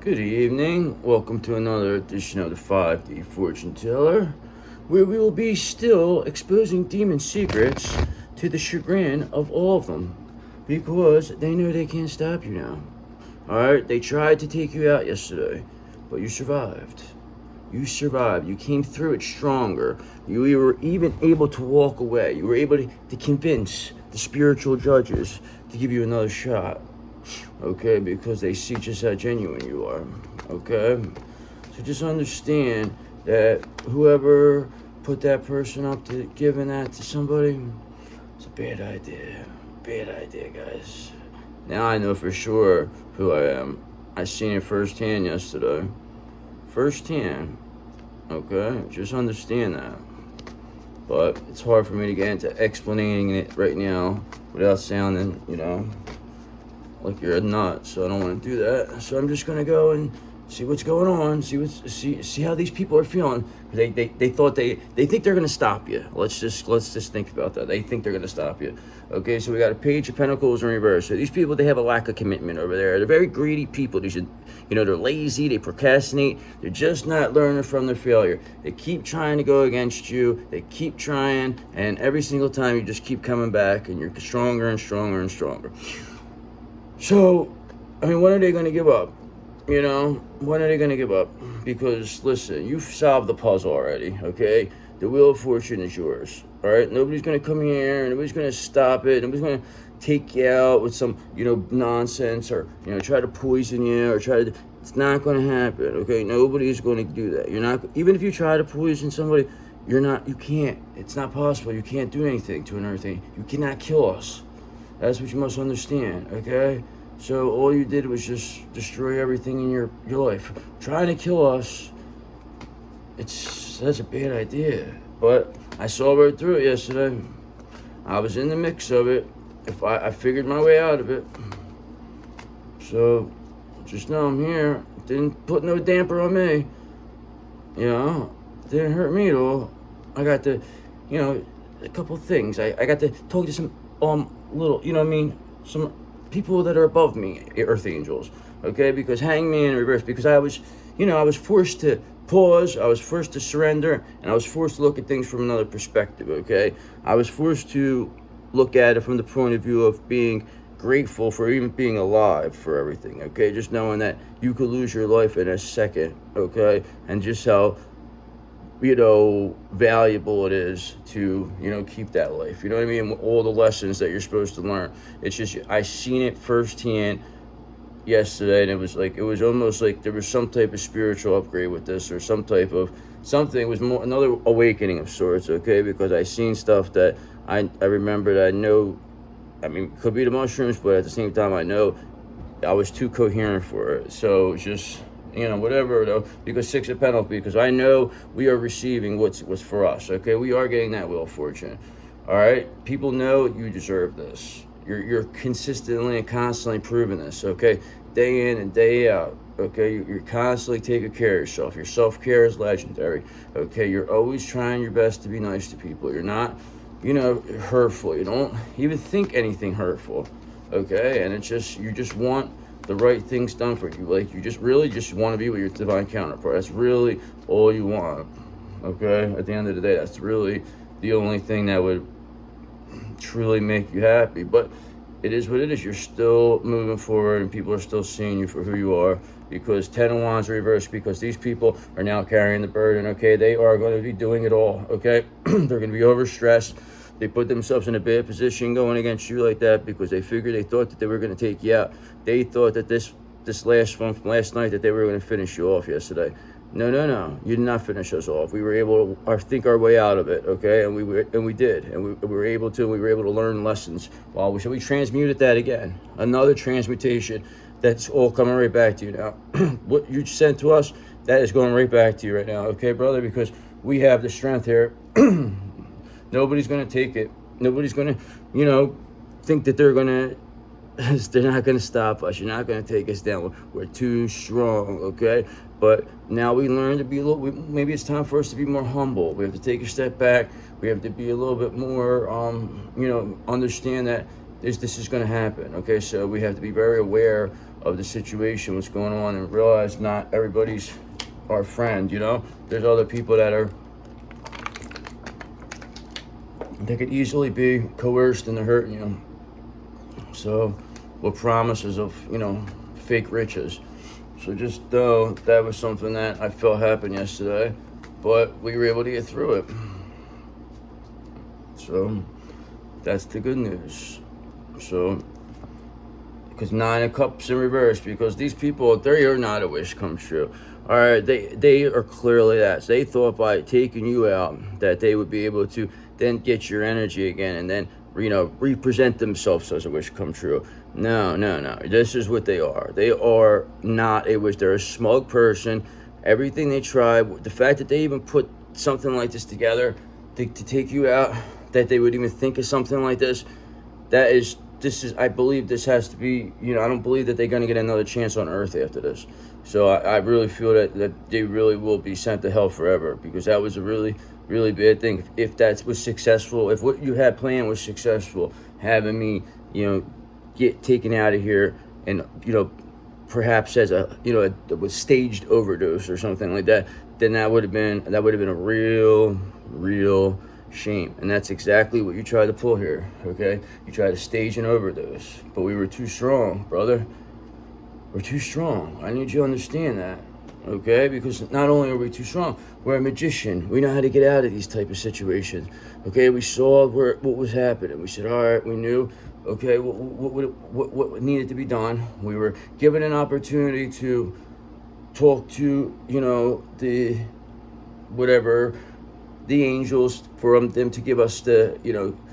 Good evening. Welcome to another edition of the 5D Fortune Teller, where we will be still exposing demon secrets to the chagrin of all of them, because they know they can't stop you now. Alright, they tried to take you out yesterday, but you survived. You survived. You came through it stronger. You were even able to walk away. You were able to convince the spiritual judges to give you another shot. Okay, because they see just how genuine you are. Okay, so just understand that whoever put that person up to giving that to somebody, it's a bad idea. Bad idea, guys. Now I know for sure who I am. I seen it firsthand yesterday. Firsthand. Okay, just understand that. But it's hard for me to get into explaining it right now without sounding, like you're a nut, so I don't want to do that. So I'm just gonna go and see what's going on, see how these people are feeling. They think they're gonna stop you. Let's just think about that. They think they're gonna stop you. Okay, so we got a Page of Pentacles in reverse. So these people, they have a lack of commitment over there. They're very greedy people. They're lazy. They procrastinate. They're just not learning from their failure. They keep trying to go against you. They keep trying, and every single time you just keep coming back, and you're stronger and stronger and stronger. So, when are they going to give up? When are they going to give up? Because, listen, you've solved the puzzle already, okay? The Wheel of Fortune is yours, all right? Nobody's going to come here, and nobody's going to stop it. Nobody's going to take you out with some, nonsense or, try to poison you or it's not going to happen, okay? Nobody's going to do that. You're not, even if you try to poison somebody, you can't. It's not possible. You can't do anything to another thing. You cannot kill us. That's what you must understand, okay? So all you did was just destroy everything in your life. Trying to kill us, that's a bad idea. But I saw right through it yesterday. I was in the mix of it. I figured my way out of it. So just know I'm here. Didn't put no damper on me. Didn't hurt me at all. I got to, a couple things. I got to talk to some little, some people that are above me, earth angels, okay? Because Hangman in reverse, because I was forced to pause, I was forced to surrender, and I was forced to look at things from another perspective, okay? I was forced to look at it from the point of view of being grateful for even being alive, for everything, okay? Just knowing that you could lose your life in a second, okay? And just how valuable it is to, keep that life. You know what I mean? All the lessons that you're supposed to learn. It's just, I seen it firsthand yesterday, and it was almost like there was some type of spiritual upgrade with this, or something. It was more another awakening of sorts, okay? Because I seen stuff that I remembered. I know, it could be the mushrooms, but at the same time, I know I was too coherent for it. So just, whatever, though, because Six of Pentacles, because I know we are receiving what's for us, okay? We are getting that Wheel of Fortune, all right? People know you deserve this. You're consistently and constantly proving this, okay? Day in and day out, okay? You're constantly taking care of yourself. Your self-care is legendary, okay? You're always trying your best to be nice to people. You're not, hurtful. You don't even think anything hurtful, okay? And it's just, you just want the right things done for you. Like, you just really just want to be with your divine counterpart. That's really all you want, okay? At the end of the day, that's really the only thing that would truly make you happy. But it is what it is. You're still moving forward, and people are still seeing you for who you are, because 10 of Wands reversed, because these people are now carrying the burden, okay? They are going to be doing it all, okay? They're going to be overstressed. They put themselves in a bad position going against you like that because they thought that they were going to take you out. They thought that this last one from last night, that they were going to finish you off yesterday. No. You did not finish us off. We were able to think our way out of it, okay? And we did. And we were able to learn lessons. So we transmuted that again. Another transmutation that's all coming right back to you now. What you sent to us, that is going right back to you right now, okay, brother? Because we have the strength here. Nobody's going to take it. Nobody's going to, think that they're not going to stop us. You're not going to take us down. We're too strong, okay? But now we learn to be maybe it's time for us to be more humble. We have to take a step back. We have to be a little bit more, understand that this is going to happen, okay? So we have to be very aware of the situation, what's going on, and realize not everybody's our friend, you know? There's other people that could easily be coerced into hurting you. So, with promises of, fake riches. So just know that was something that I felt happen yesterday, but we were able to get through it. So, that's the good news. So, because 9 of Cups in reverse, because these people, they are not a wish come true. All right, they are clearly that. So they thought by taking you out that they would be able to then get your energy again and then, represent themselves as a wish come true. No. This is what they are. They are not a wish. They're a smug person. Everything they try, the fact that they even put something like this together to take you out, that they would even think of something like this, I believe this has to be, I don't believe that they're going to get another chance on Earth after this. So I really feel that they really will be sent to hell forever, because that was a really, really bad thing. If that was successful, if what you had planned was successful, having me, get taken out of here and, perhaps as a staged overdose or something like that, then that would have been a real shame. And that's exactly what you tried to pull here, okay? You tried to stage an overdose, but we were too strong, brother. We're too strong. I need you to understand that, okay? Because not only are we too strong, we're a magician. We know how to get out of these type of situations, okay? We saw what was happening. We said, all right, we knew, okay, what needed to be done. We were given an opportunity to talk to, the angels, for them to give us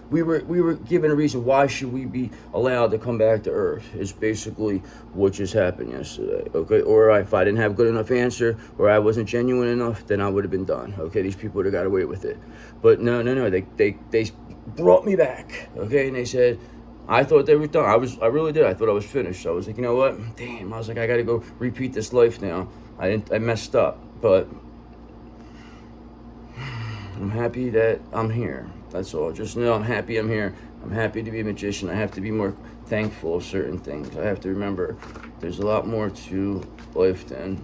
we were given a reason why should we be allowed to come back to Earth, is basically what just happened yesterday, okay? Or if I didn't have a good enough answer, or I wasn't genuine enough, then I would have been done, okay? These people would have got away with it. But no, they brought me back, okay? And they said, I thought they were done. I really did. I thought I was finished. I was like, you know what? Damn, I was like, I gotta go repeat this life now. I messed up, but I'm happy that I'm here. That's all. Just know I'm happy I'm here. I'm happy to be a magician. I have to be more thankful of certain things. I have to remember there's a lot more to life than,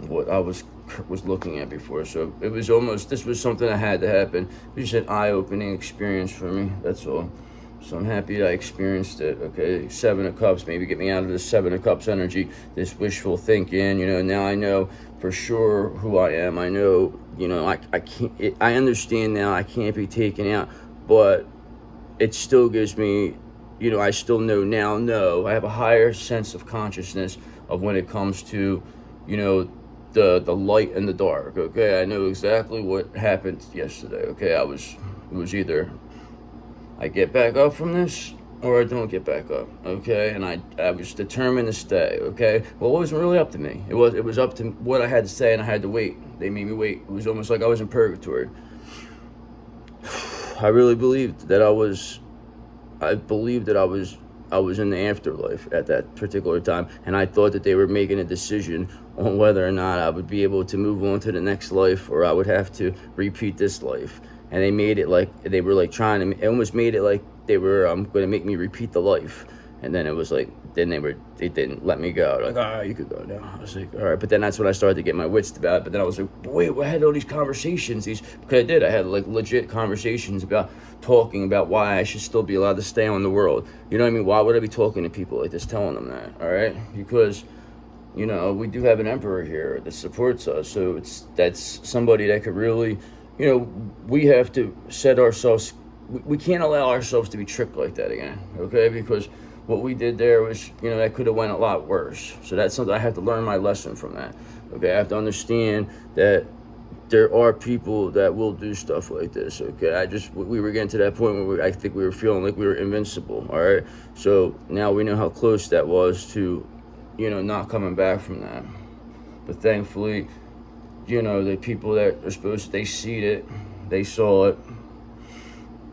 what I was looking at before. So this was something that had to happen. It was just an eye-opening experience for me. That's all. So I'm happy that I experienced it, okay? 7 of Cups, maybe get me out of this 7 of Cups energy, this wishful thinking, now I know for sure who I am. I know, I can't, I understand now I can't be taken out, but it still gives me, I still know, I have a higher sense of consciousness of when it comes to, the light and the dark, okay? I know exactly what happened yesterday, okay? It was either I get back up from this or I don't get back up, okay? And I was determined to stay, okay? Well, it wasn't really up to me. It was up to what I had to say, and I had to wait. They made me wait. It was almost like I was in purgatory. I really believed that I was in the afterlife at that particular time, and I thought that they were making a decision on whether or not I would be able to move on to the next life, or I would have to repeat this life. And they made it like they were like it almost made it like they were going to make me repeat the life. And then it was like, they didn't let me go. Like, all right, you could go now. I was like, all right. But then that's when I started to get my wits about it. But then I was like, wait, I had all these conversations, because I had like legit conversations about talking about why I should still be allowed to stay on the world. You know what I mean? Why would I be talking to people like this, telling them that, all right? Because, we do have an emperor here that supports us. So that's somebody that could really, we have to set ourselves, we can't allow ourselves to be tricked like that again, okay? Because what we did there was, that could have went a lot worse. So that's something I have to learn my lesson from that, okay? I have to understand that there are people that will do stuff like this, okay? We were getting to that point where I think we were feeling like we were invincible, all right? So now we know how close that was to, not coming back from that. But thankfully, the people that are supposed to, they see it, they saw it,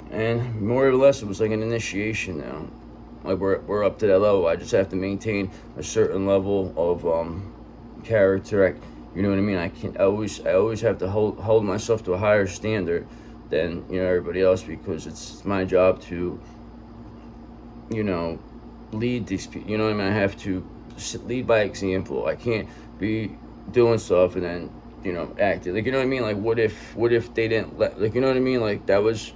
and more or less it was like an initiation now. Like we're up to that level. I just have to maintain a certain level of character. You know what I mean? I always have to hold myself to a higher standard than everybody else, because it's my job to lead these people. You know what I mean? I have to lead by example. I can't be doing stuff and then, you know, acting. Like, you know what I mean? Like, what if they didn't let, like, you know what I mean? Like, that was,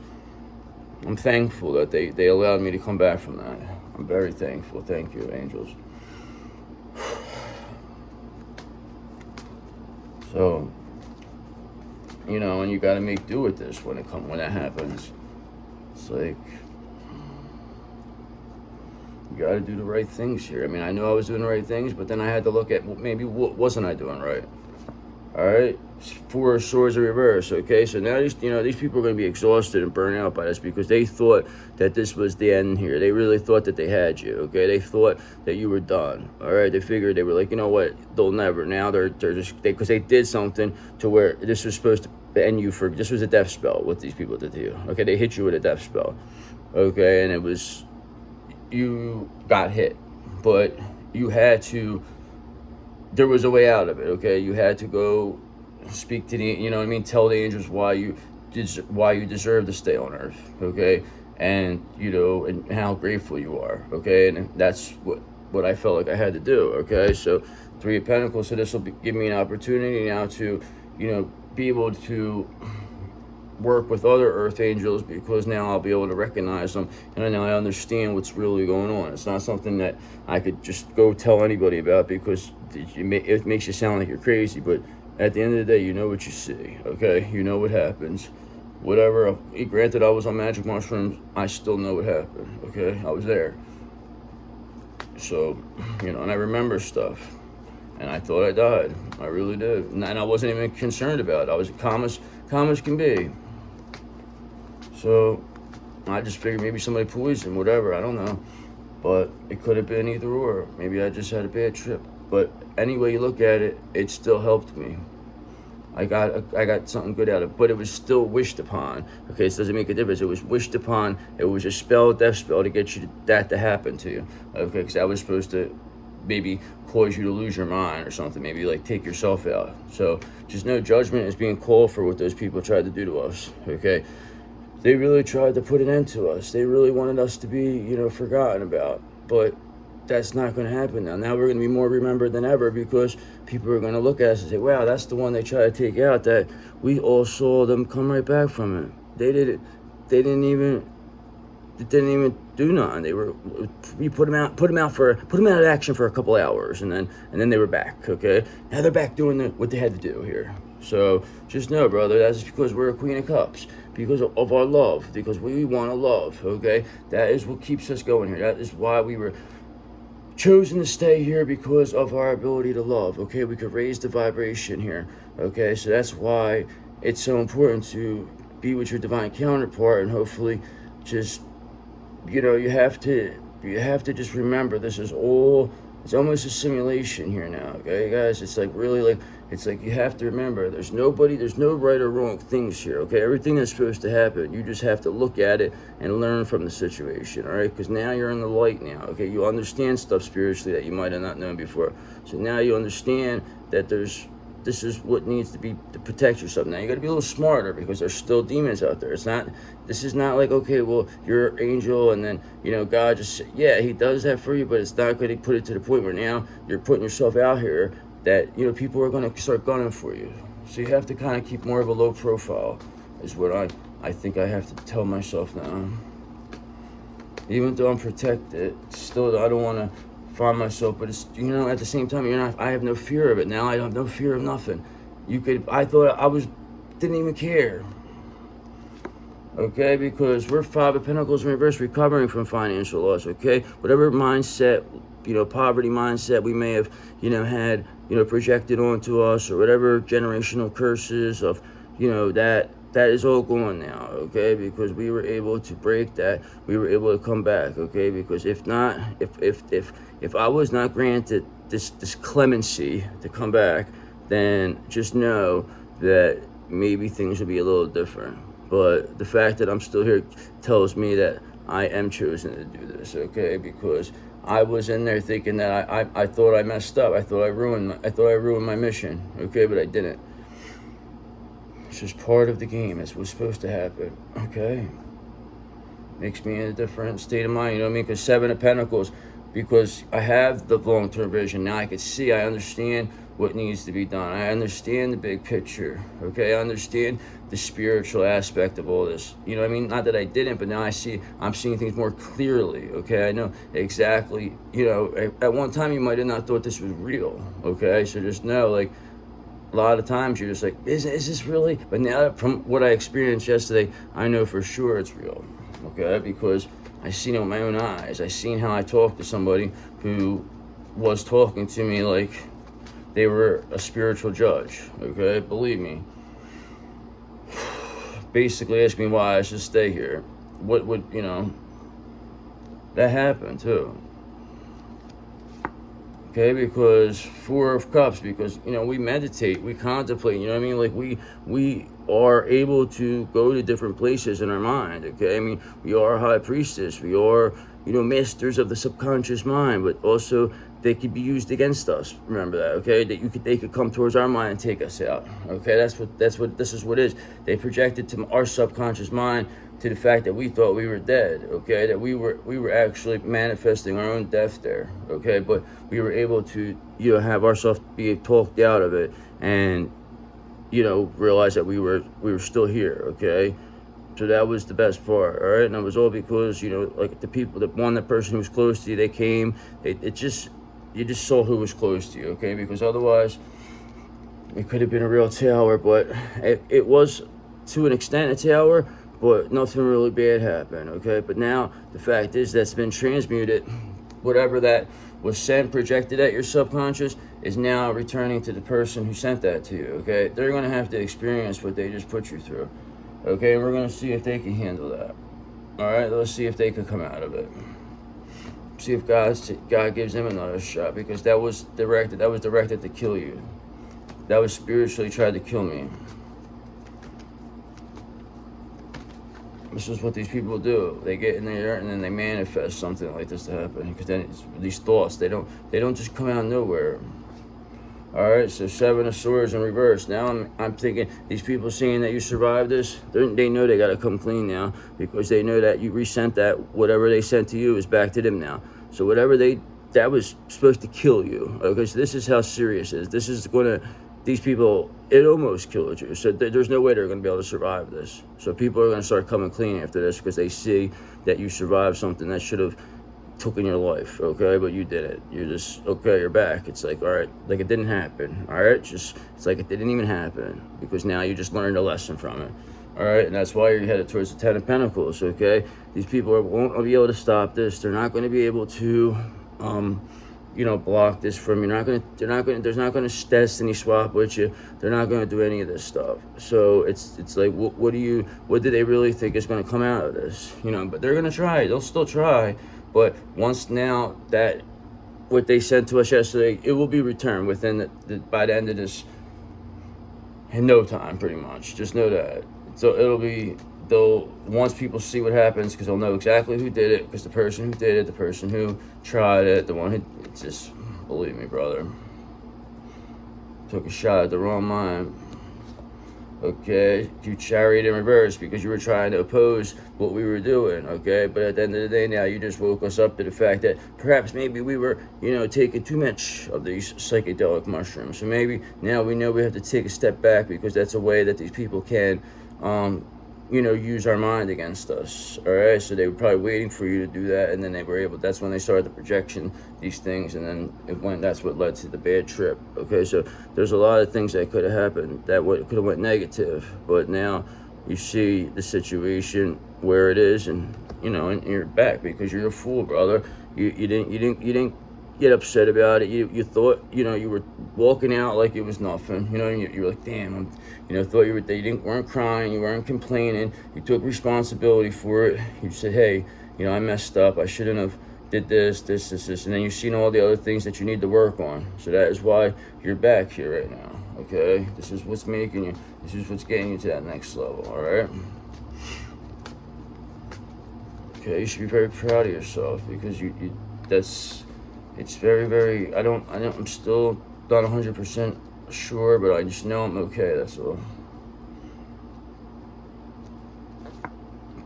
I'm thankful that they allowed me to come back from that. I'm very thankful. Thank you, angels. So, you know, and you got to make do with this when that happens. It's like, you got to do the right things here. I mean, I know I was doing the right things, but then I had to look at, well, maybe what wasn't I doing right? All right, 4 swords in reverse. Okay, so now these people are going to be exhausted and burned out by this because they thought that this was the end here. They really thought that they had you. Okay, they thought that you were done. All right, they figured, they were like, you know what, they'll never. Now they're just because they did something to where this was supposed to end you for. This was a death spell. What these people did to you. Okay, they hit you with a death spell. Okay, and it was, you got hit, but you had to. There was a way out of it, okay? You had to go speak to the, you know what I mean? Tell the angels why you deserve to stay on Earth, okay? And, you know, and how grateful you are, okay? And that's what I felt like I had to do, okay? So 3 of Pentacles, so this will give me an opportunity now to, you know, be able to work with other earth angels, because now I'll be able to recognize them, and now I understand what's really going on. It's not something that I could just go tell anybody about, because it makes you sound like you're crazy, but at the end of the day, you know what you see, okay? You know what happens. Whatever, granted I was on magic mushrooms, I still know what happened, okay? I was there. So, you know, and I remember stuff, and I thought I died. I really did. And I wasn't even concerned about it. I was calm as can be. So I just figured maybe somebody poisoned, whatever, I don't know. But it could have been either or. Maybe I just had a bad trip. But any way you look at it, it still helped me. I got something good out of it, but it was still wished upon. Okay, it doesn't make a difference. It was wished upon. It was a spell, death spell, to get you that to happen to you. Okay, because that was supposed to maybe cause you to lose your mind or something. Maybe like take yourself out. So just no judgment is being called for what those people tried to do to us. Okay. They really tried to put an end to us. They really wanted us to be, you know, forgotten about. But that's not going to happen now. Now we're going to be more remembered than ever, because people are going to look at us and say, wow, that's the one they tried to take out, that we all saw them come right back from it. They didn't even do nothing. We put them out of action for a couple hours, and then they were back. Okay, now they're back doing what they had to do here. So just know, brother, that's because we're a Queen of Cups, because of our love, because we want to love. Okay, that is what keeps us going here. That is why we were chosen to stay here, because of our ability to love. Okay, we could raise the vibration here. Okay, so that's why it's so important to be with your divine counterpart, and hopefully just, you know, you have to just remember, this is all, it's almost a simulation here now, okay, guys? It's like really, like, it's like you have to remember, there's no right or wrong things here, okay? Everything that's supposed to happen, you just have to look at it and learn from the situation, all right? Because now you're in the light now, okay? You understand stuff spiritually that you might have not known before. So now you understand that this is what needs to be to protect yourself. Now you got to be a little smarter, because there's still demons out there. This is not like, okay, well, you're an angel, and then, you know, God just, yeah, he does that for you, but it's not going to put it to the point where now you're putting yourself out here that, you know, people are going to start gunning for you. So you have to kind of keep more of a low profile, is what I think I have to tell myself now. Even though I'm protected, still I don't want to find myself, but it's, you know, at the same time, I have no fear of it. Now I have no fear of nothing. I thought didn't even care. Okay, because we're 5 of Pentacles in reverse, recovering from financial loss, okay? Whatever mindset, you know, poverty mindset we may have, you know, had, you know, projected onto us, or whatever generational curses of, you know, that is all gone now, okay? Because we were able to break that. We were able to come back, okay? Because if not, if I was not granted this clemency to come back, then just know that maybe things would be a little different. But the fact that I'm still here tells me that I am chosen to do this, okay? Because I was in there thinking that I thought I messed up. I thought I ruined my mission, okay? But I didn't. It's just part of the game. It's what's supposed to happen, okay? Makes me in a different state of mind, you know what I mean? Because 7 of Pentacles, because I have the long-term vision. Now I can see, I understand what needs to be done. I understand the big picture, okay? I understand the spiritual aspect of all this. You know what I mean? Not that I didn't, but now I'm seeing things more clearly, okay? I know exactly, you know, at one time you might have not thought this was real, okay? So just know, like, a lot of times you're just like, is this really? But now, from what I experienced yesterday, I know for sure it's real, okay? Because I seen it with my own eyes. I seen how I talked to somebody who was talking to me like they were a spiritual judge, okay? Believe me. Basically asked me why I should stay here. What would, you know, that happened too. Okay, because Four of Cups, because, you know, we meditate, we contemplate, you know what I mean? Like, we are able to go to different places in our mind, okay? I mean, we are High Priestess, we are, you know, masters of the subconscious mind, but also they could be used against us. Remember that, okay? They could come towards our mind and take us out, okay? This is what it is. They projected to our subconscious mind to the fact that we thought we were dead, okay? That we were actually manifesting our own death there, okay? But we were able to, you know, have ourselves be talked out of it and, you know, realize that we were still here, okay? So that was the best part, all right? And it was all because, you know, like the person who was close to you, they came, you just saw who was close to you, okay? Because otherwise, it could have been a real tower, but it was, to an extent, a tower, but nothing really bad happened, okay? But now, the fact is that's been transmuted. Whatever that was sent, projected at your subconscious, is now returning to the person who sent that to you, okay? They're going to have to experience what they just put you through, okay? And we're going to see if they can handle that, all right? Let's see if they could come out of it. See if God gives them another shot, because that was directed to kill you. That was spiritually tried to kill me. This is what these people do. They get in there and then they manifest something like this to happen. Because then these thoughts, they don't just come out of nowhere. All right, so Seven of Swords in reverse. Now I'm thinking these people seeing that you survived this, they know they got to come clean now, because they know that you resent that. Whatever they sent to you is back to them now. So whatever that was supposed to kill you. Okay, so this is how serious it is. This is going to, these people, it almost killed you. So there's no way they're going to be able to survive this. So people are going to start coming clean after this, because they see that you survived something that should have taken your life, okay? But you didn't. You're just, okay, you're back. It's like, all right, like it didn't happen, all right? Just, it's like it didn't even happen, because now you just learned a lesson from it, all right? And that's why you're headed towards the Ten of Pentacles, okay? These people won't be able to stop this. They're not going to be able to, you know, block this from you. There's not going to destiny swap with you. They're not going to do any of this stuff. So it's like, what do they really think is going to come out of this? You know, but they're going to try. They'll still try. But once now that what they sent to us yesterday, it will be returned within by the end of this, in no time, pretty much. Just know that. So once people see what happens, because they'll know exactly who did it, because the person who did it, the person who tried it, the one who, it's just, believe me, brother, took a shot at the wrong mind. Okay, you Chariot in reverse, because you were trying to oppose what we were doing, okay? But at the end of the day, now you just woke us up to the fact that perhaps maybe we were, you know, taking too much of these psychedelic mushrooms. So maybe now we know we have to take a step back, because that's a way that these people can, you know, use our mind against us, all right? So they were probably waiting for you to do that, and then they were able, that's when they started the projection, these things, and then that's what led to the bad trip, okay? So there's a lot of things that could have happened that could have went negative, but now you see the situation where it is, and, you know, and you're back, because you're a fool, brother. You didn't get upset about it. You thought, you know, you were walking out like it was nothing, you know, and you were like, damn, you know, you weren't crying, you weren't complaining, you took responsibility for it. You said, hey, you know, I messed up, I shouldn't have did this, and then you've seen all the other things that you need to work on. So that is why you're back here right now, okay? This is what's getting you to that next level, all right? Okay, you should be very proud of yourself, because it's very, very, I'm still not 100% sure, but I just know I'm okay, that's all.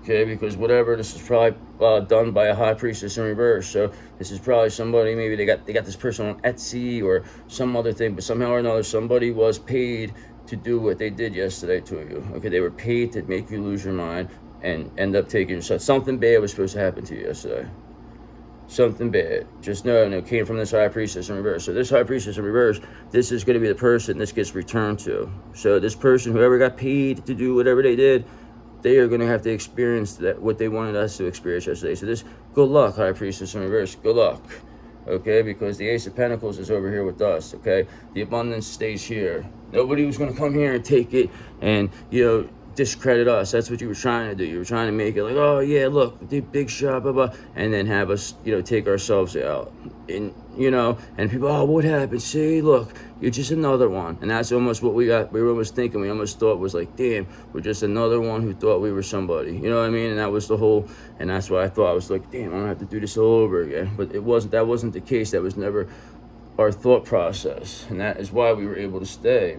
Okay, because whatever, this is probably done by a high priestess in reverse. So this is probably somebody, maybe they got this person on Etsy or some other thing, but somehow or another somebody was paid to do what they did yesterday to you. Okay, they were paid to make you lose your mind and end up taking your son. Something bad was supposed to happen to you yesterday. Something bad. Just know, and it came from this high priestess in reverse. So this high priestess in reverse, this is going to be the person this gets returned to. So this person, whoever got paid to do whatever they did, they are going to have to experience that what they wanted us to experience yesterday. So this, good luck, high priestess in reverse. Good luck. Okay, because the Ace of Pentacles is over here with us. Okay, the abundance stays here. Nobody was going to come here and take it and, you know, discredit us. That's what you were trying to do. You were trying to make it like, oh yeah, look, the big shot, blah blah, and then have us, you know, take ourselves out. And you know, and people, oh, what happened? See, look, you're just another one. And that's almost what we got. We were almost thinking. We almost thought was like, damn, we're just another one who thought we were somebody. You know what I mean? And that was the whole. And that's why I thought I was like, damn, I'm gonna have to do this all over again. But it wasn't. That wasn't the case. That was never our thought process, and that is why we were able to stay.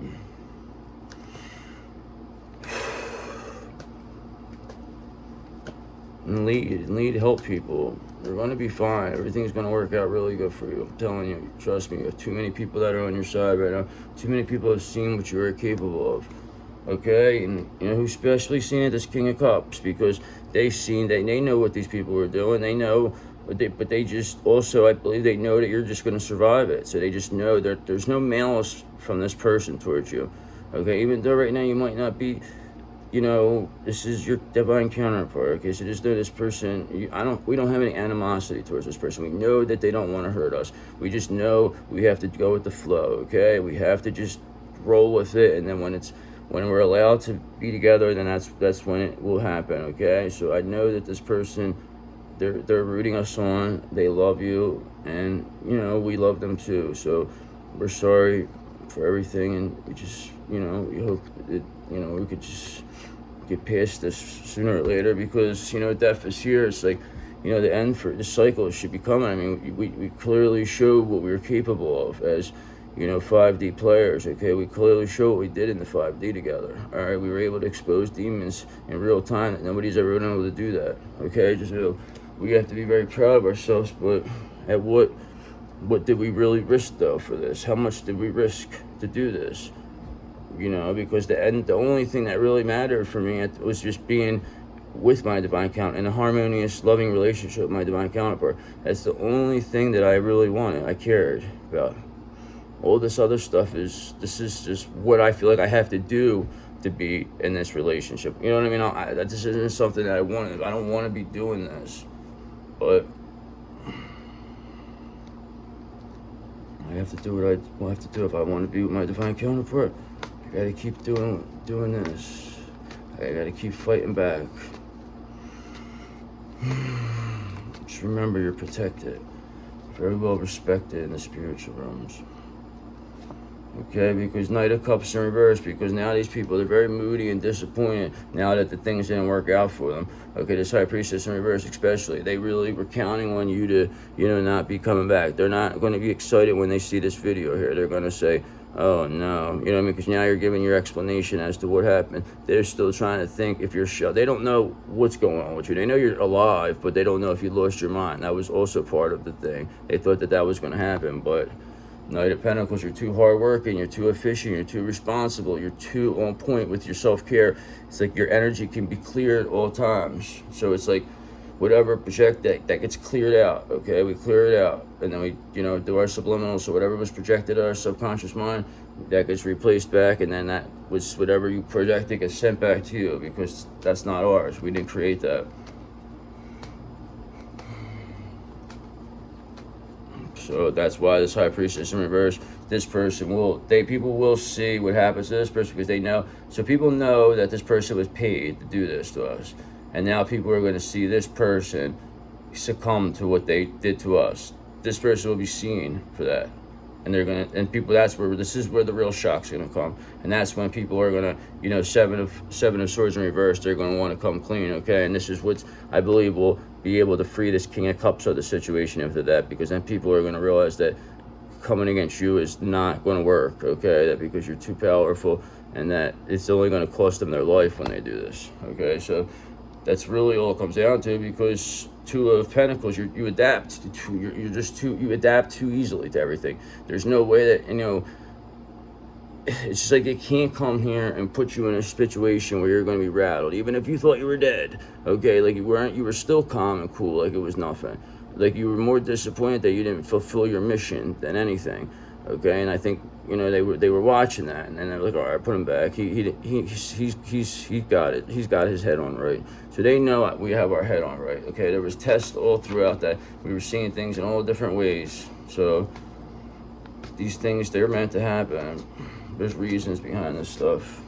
And lead, help people. You're going to be fine. Everything's going to work out really good for you. I'm telling you, trust me. You have too many people that are on your side right now. Too many people have seen what you are capable of. Okay? And you know who especially seen it? This King of Cups, because they know what these people were doing. They know, but they just also, I believe they know that you're just going to survive it. So they just know that there's no malice from this person towards you. Okay? Even though right now you might not be, you know, this is your divine counterpart. Okay, so just know this person. We don't have any animosity towards this person. We know that they don't want to hurt us. We just know we have to go with the flow. Okay, we have to just roll with it, and then when we're allowed to be together, then that's when it will happen. Okay, so I know that this person, they're rooting us on. They love you, and you know we love them too. So we're sorry for everything, and we just, you know, we hope that, you know, we could just get past this sooner or later, because, you know, death is here. It's like, you know, the end for the cycle should be coming. I mean, we clearly showed what we were capable of as, you know, 5D players. Okay, we clearly showed what we did in the 5D together. All right, we were able to expose demons in real time. Nobody's ever been able to do that. Okay, just, you know, we have to be very proud of ourselves. But at what did we really risk though for this? How much did we risk to do this? You know, because the only thing that really mattered for me was just being with my divine counterpart in a harmonious, loving relationship with my divine counterpart. That's the only thing that I really wanted. I cared about. All this other stuff is just what I feel like I have to do to be in this relationship. You know what I mean? This isn't something that I wanted. I don't want to be doing this, but I have to do what I have to do if I want to be with my divine counterpart. I gotta keep doing this. I gotta keep fighting back. Just remember, you're protected, very well respected in the spiritual realms. Okay, because Knight of Cups in reverse, because now these people, they're very moody and disappointed now that the things didn't work out for them. Okay, this High Priestess in reverse especially, they really were counting on you to, you know, not be coming back. They're not going to be excited when they see this video here. They're going to say, oh no, you know what I mean? Because now you're giving your explanation as to what happened. They're still trying to think if you're shot. They don't know what's going on with you. They know you're alive, but they don't know if you lost your mind. That was also part of the thing. They thought that was going to happen, but Knight of Pentacles, you're too hardworking, you're too efficient, you're too responsible, you're too on point with your self-care. It's like your energy can be cleared at all times. So it's like whatever project that gets cleared out. Okay, we clear it out, and then we, you know, do our subliminals. So whatever was projected at our subconscious mind, that gets replaced back, and then that was whatever you projected gets sent back to you, because that's not ours. We didn't create that. So that's why this High Priestess in reverse, this person people will see what happens to this person, because they know. So people know that this person was paid to do this to us. And now people are going to see this person succumb to what they did to us. This person will be seen for that. And they're going to, and people, this is where the real shock's going to come. And that's when people are going to, you know, seven of swords in reverse, they're going to want to come clean. Okay. And this is what I believe will be able to free this King of Cups of the situation after that, because then people are going to realize that coming against you is not going to work. Okay. That because you're too powerful, and that it's only going to cost them their life when they do this. Okay. So That's really all it comes down to, because Two of Pentacles, you adapt to, you're just too, you adapt too easily to everything. There's no way that, it's just like they can't come here and put you in a situation where you're going to be rattled, even if you thought you were dead. Okay, like you were still calm and cool, like it was nothing. Like you were more disappointed that you didn't fulfill your mission than anything. Okay, and I think they were watching that, and they're like, all right, put him back. He got it. He's got his head on right. So they know we have our head on right. Okay, there was tests all throughout that. We were seeing things in all different ways. So these things, they're meant to happen. There's reasons behind this stuff.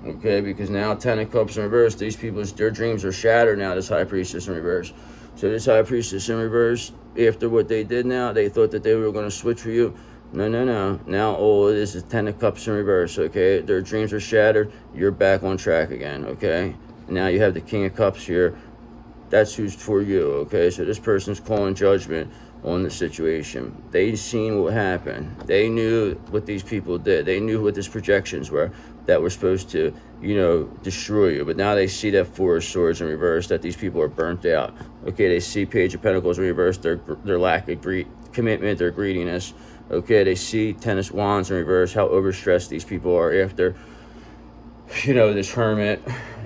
Okay, because now 10 of Cups in reverse, these people's, their dreams are shattered now, this High Priestess in reverse. So this High Priestess in reverse, after what they did now, they thought that they were going to switch for you. No. Now all it is 10 of Cups in reverse, okay? Their dreams are shattered. You're back on track again, okay? Now you have the King of Cups here. That's who's for you, okay? So this person's calling judgment on the situation. They seen what happened. They knew what these people did. They knew what these projections were that were supposed to, destroy you. But now they see that Four of Swords in reverse, that these people are burnt out. Okay, they see Page of Pentacles in reverse, their lack of commitment, their greediness. Okay, they see Ten of Wands in reverse, how overstressed these people are after, this Hermit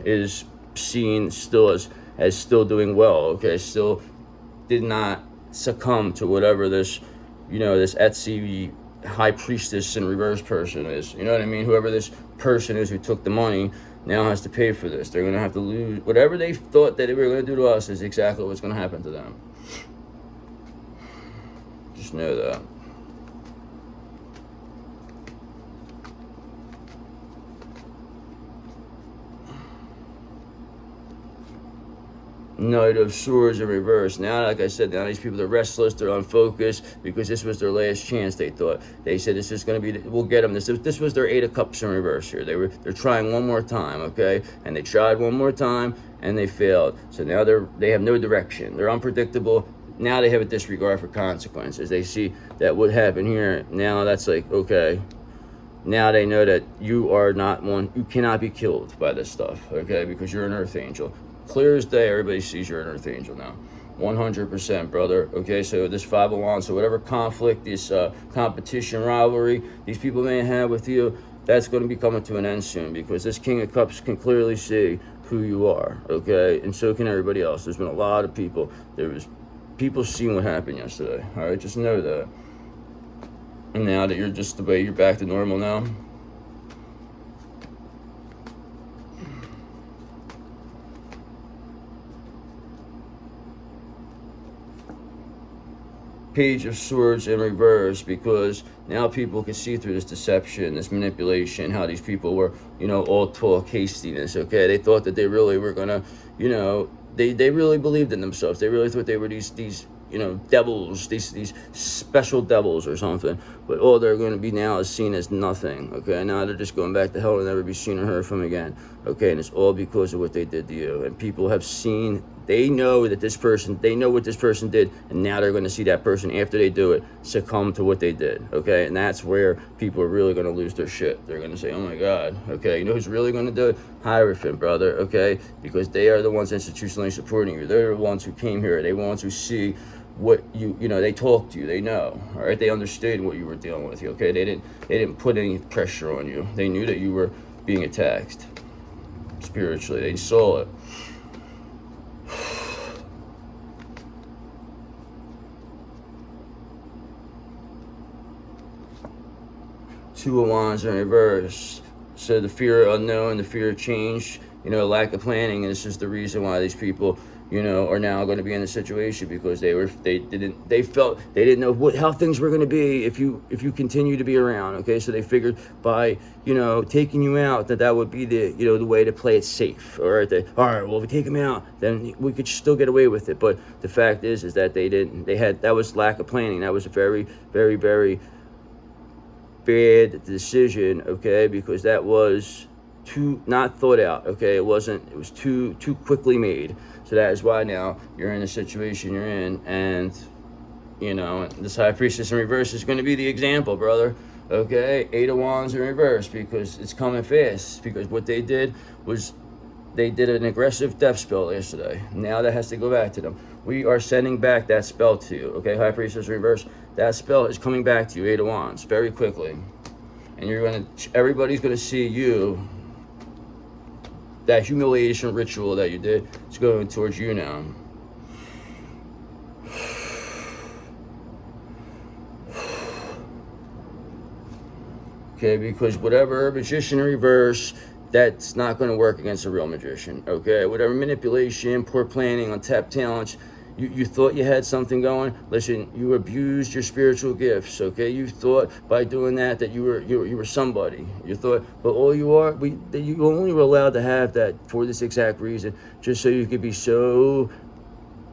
is seen still as still doing well. Okay, still did not succumb to whatever this, this Etsy High Priestess in reverse person is. You know what I mean? Whoever this person is who took the money now has to pay for this. They're going to have to lose. Whatever they thought that they were going to do to us is exactly what's going to happen to them. Just know that. Knight of Swords in reverse. Now, like I said, now these people are restless, they're unfocused, because this was their last chance. They thought, they said, this is going to be, we'll get them. This was their 8 of Cups in reverse here. They're trying one more time, okay? And they tried one more time and they failed. So now they have no direction. They're unpredictable. Now they have a disregard for consequences. They see that what happened here. Now that's like, okay. Now they know that you are not one, you cannot be killed by this stuff, okay? Because you're an Earth Angel. Clear as day, everybody sees you're an Earth Angel now. 100%, brother. Okay, so this 5 of Wands, so whatever conflict, this competition, rivalry these people may have with you, that's going to be coming to an end soon, because this King of Cups can clearly see who you are, okay? And so can everybody else. There's been a lot of people. There was people seeing what happened yesterday, all right? Just know that. And now that you're just the way, you're back to normal now. Page of Swords in reverse, because now people can see through this deception, this manipulation, how these people were, all talk, hastiness, okay? They thought that they really were gonna, they really believed in themselves. They really thought they were these devils, these special devils or something. But all they're going to be now is seen as nothing, okay? Now they're just going back to hell and never be seen or heard from again, okay? And it's all because of what they did to you. And people have seen, they know that they know what this person did, and now they're going to see that person, after they do it, succumb to what they did, okay? And that's where people are really going to lose their shit. They're going to say, oh my God, okay? You know who's really going to do it? Hierophant, brother, okay? Because they are the ones institutionally supporting you. They're the ones who came here. They're the ones who see what they talked to you, they know, all right? They understood what you were dealing with, okay? They didn't put any pressure on you. They knew that you were being attacked spiritually. They saw it. Two of Wands in reverse. So the fear of unknown, the fear of change, lack of planning, and this is the reason why these people, are now going to be in the situation, because they felt they didn't know how things were going to be if you continue to be around, okay? So they figured by, taking you out, that would be the, the way to play it safe, all right? All right, well, if we take him out, then we could still get away with it. But the fact is that that was lack of planning. That was a very, very, very bad decision, okay? Because that was too not thought out, okay? It was too quickly made. So that is why now you're in the situation you're in, and You know, this High Priestess in reverse is going to be the example, brother. Okay, 8 of Wands in reverse, because it's coming fast. Because what they did was they did an aggressive death spell yesterday. Now that has to go back to them. We are sending back that spell to you. Okay, High Priestess in reverse. That spell is coming back to you, 8 of Wands, very quickly. And everybody's gonna see you. That humiliation ritual that you did is going towards you now. Okay, because whatever magician in reverse, that's not going to work against a real magician. Okay, whatever manipulation, poor planning, untapped talents, you thought you had something going. Listen, you abused your spiritual gifts. Okay, you thought by doing that you were somebody. You thought, but all you are, you only were allowed to have that for this exact reason, just so you could be so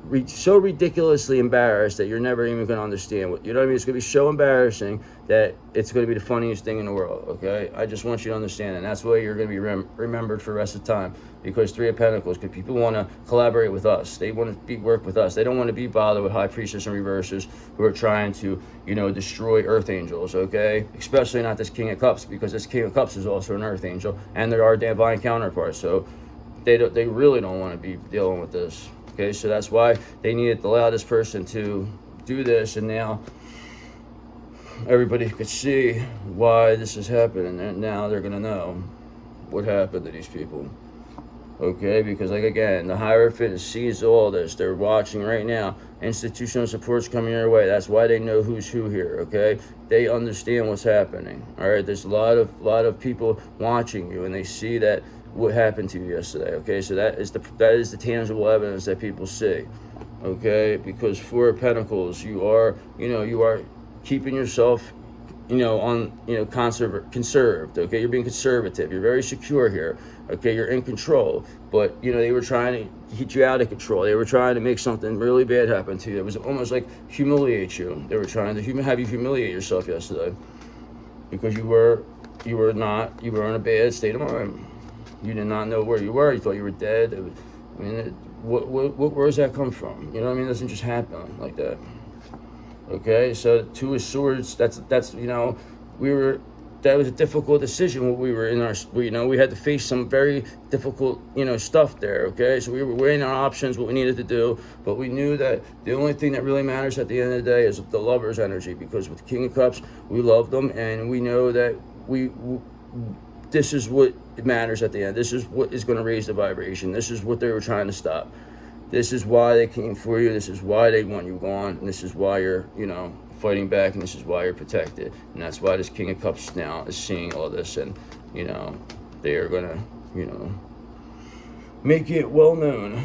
ridiculously embarrassed that you're never even going to understand what, you know what I mean? It's going to be so embarrassing that it's going to be the funniest thing in the world. Okay, I just want you to understand, and that's why you're going to be remembered for the rest of the time. Because 3 of Pentacles, because people want to collaborate with us, they want to work with us, they don't want to be bothered with High Priestess and reverses who are trying to, you know, destroy Earth Angels. Okay, especially not this King of Cups, because this King of Cups is also an Earth Angel, and they're our divine counterparts. So they really don't want to be dealing with this. Okay, so that's why they needed to allow this person to do this, and now everybody could see why this is happening, and now they're going to know what happened to these people. Okay, because like again, the Hierophant sees all this. They're watching right now. Institutional support's coming your way. That's why they know who's who here. Okay, they understand what's happening. All right, there's a lot of people watching you, and they see that what happened to you yesterday. Okay, so that is the tangible evidence that people see. Okay, because 4 of Pentacles, you are keeping yourself, conserved. Okay, you're being conservative. You're very secure here. Okay, you're in control. But they were trying to get you out of control. They were trying to make something really bad happen to you. It was almost like humiliate you. They were trying to have you humiliate yourself yesterday, because you were in a bad state of mind. You did not know where you were. You thought you were dead. Where does that come from? You know what I mean? It doesn't just happen like that. Okay, so 2 of Swords. That was a difficult decision. What we were in we had to face some very difficult, stuff there. Okay, so we were weighing our options, what we needed to do, but we knew that the only thing that really matters at the end of the day is the Lover's energy. Because with the King of Cups, we love them, and we know that this is what matters at the end. This is what is going to raise the vibration. This is what they were trying to stop. This is why they came for you. This is why they want you gone. And this is why you're, fighting back. And this is why you're protected. And that's why this King of Cups now is seeing all this. And, they are going to, make it well known.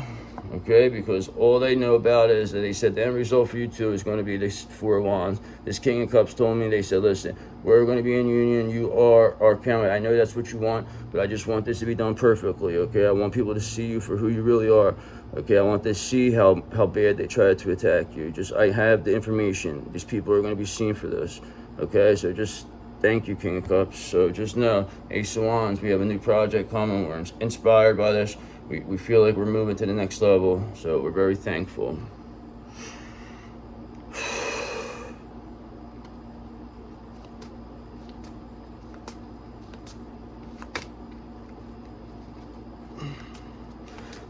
Okay, because all they know about it is that they said the end result for you two is going to be this 4 of Wands. This King of Cups told me, they said, listen, we're going to be in union. You are our family. I know that's what you want, but I just want this to be done perfectly. Okay, I want people to see you for who you really are. Okay, I want to see how bad they tried to attack you. I have the information. These people are going to be seen for this. Okay, so just thank you, King of Cups. So just know, Ace of Wands, we have a new project coming. We're inspired by this. We feel like we're moving to the next level, so we're very thankful.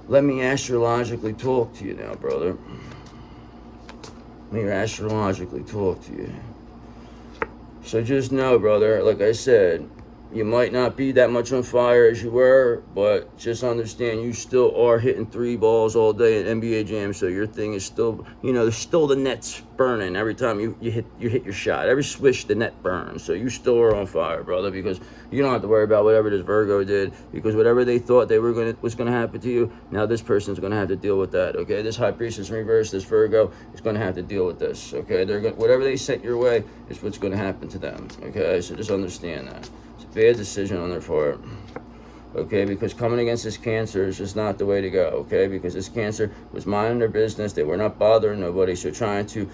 Let me astrologically talk to you now, brother. Let me astrologically talk to you. So just know, brother, like I said, you might not be that much on fire as you were, but just understand you still are hitting 3 balls all day in NBA Jam. So your thing is still, there's still the net's burning every time you hit your shot. Every swish, the net burns. So you still are on fire, brother, because you don't have to worry about whatever this Virgo did, because whatever they thought was gonna happen to you, now this person's gonna have to deal with that. Okay, this High Priestess in reverse, this Virgo is gonna have to deal with this. Okay, whatever they set your way is what's gonna happen to them. Okay, so just understand that. Bad decision on their part. Okay, because coming against this Cancer is just not the way to go. Okay, because this Cancer was minding their business. They were not bothering nobody. So trying to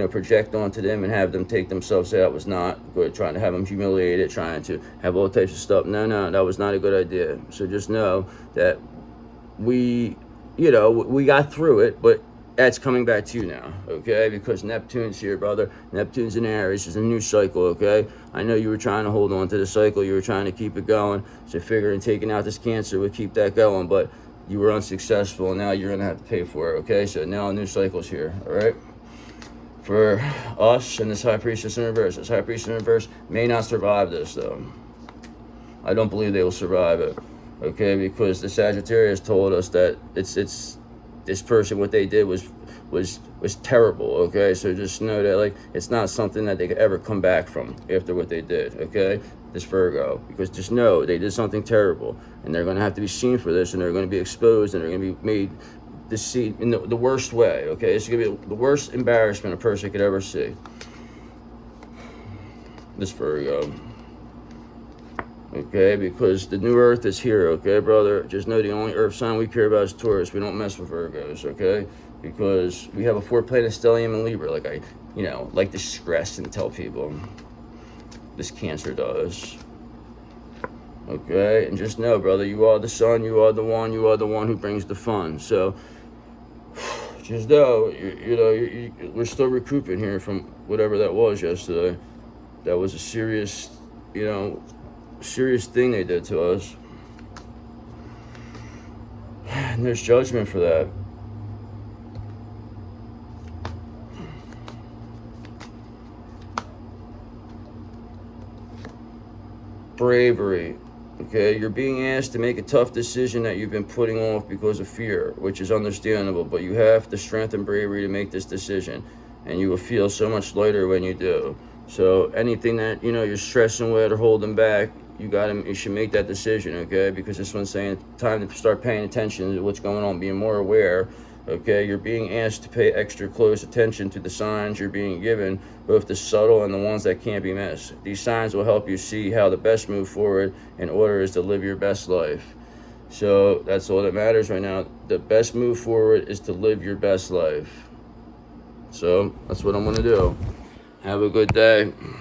project onto them and have them take themselves out was not good. Trying to have them humiliated, trying to have all types of stuff, no, that was not a good idea. So just know that we got through it, but that's coming back to you now, okay? Because Neptune's here, brother. Neptune's in Aries. It's a new cycle, okay? I know you were trying to hold on to the cycle. You were trying to keep it going. So figuring taking out this Cancer would keep that going, but you were unsuccessful, and now you're going to have to pay for it, okay? So now a new cycle's here, all right? For us and this High Priestess in reverse. This High Priestess in reverse may not survive this, though. I don't believe they will survive it, okay? Because the Sagittarius told us that it's this person, what they did was terrible, okay? So just know that, like, it's not something that they could ever come back from after what they did, okay? This Virgo, because just know they did something terrible, and they're going to have to be seen for this, and they're going to be exposed, and they're going to be made to see in the worst way, okay? It's going to be the worst embarrassment a person could ever see. This Virgo. Okay, because the new Earth is here, okay, brother? Just know the only Earth sign we care about is Taurus. We don't mess with Virgos, okay? Because we have a 4-planet stellium in Libra, like I, like to stress and tell people. This Cancer does. Okay, and just know, brother, you are the sun, you are the one who brings the fun. So, just know, we're still recouping here from whatever that was yesterday. That was a serious, serious thing they did to us, and there's judgment for that. Bravery, okay? You're being asked to make a tough decision that you've been putting off because of fear, which is understandable, but you have the strength and bravery to make this decision, and you will feel so much lighter when you do. So anything that you're stressing with or holding back, you should make that decision, okay? Because this one's saying time to start paying attention to what's going on, being more aware, okay? You're being asked to pay extra close attention to the signs you're being given, both the subtle and the ones that can't be missed. These signs will help you see how the best move forward in order is to live your best life. So that's all that matters right now. The best move forward is to live your best life. So that's what I'm going to do. Have a good day.